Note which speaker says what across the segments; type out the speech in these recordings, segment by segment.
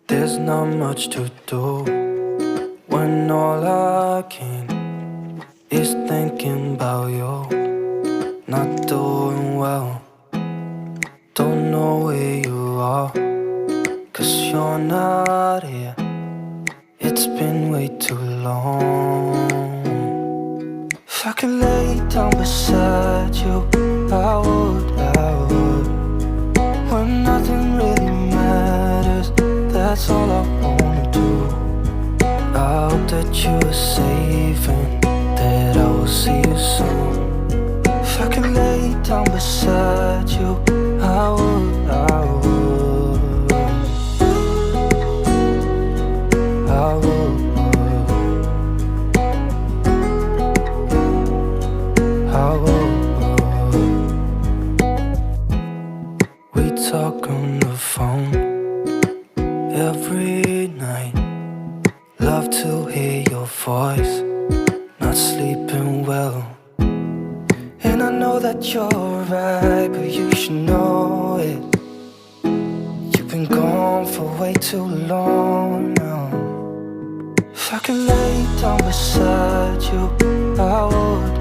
Speaker 1: There's not much to do when all I can is thinking about you. Not doing well, don't know where you are, 'cause you're not here. It's been way too long. If I could lay down beside you, I would, when nothing really matters. That's all I wanna do. I hope that you are safe and that I will see you soon. If I could lay down beside you, I would, I would, I would, I would. We talk on the phone every night. Love to hear your voice. Not sleeping well, and I that you're right, but you should know it. You've been gone for way too long now. If I could lay down beside you, I would.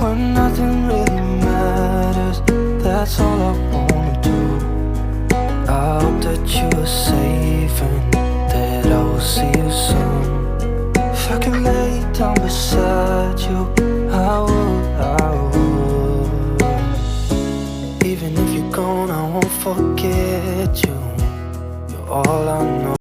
Speaker 1: When nothing really matters, that's all I wanna do. I hope that you are safe and that I will see you soon. If I could lay down beside you, I would. Even if you're gone, I won't forget you. You're all I know.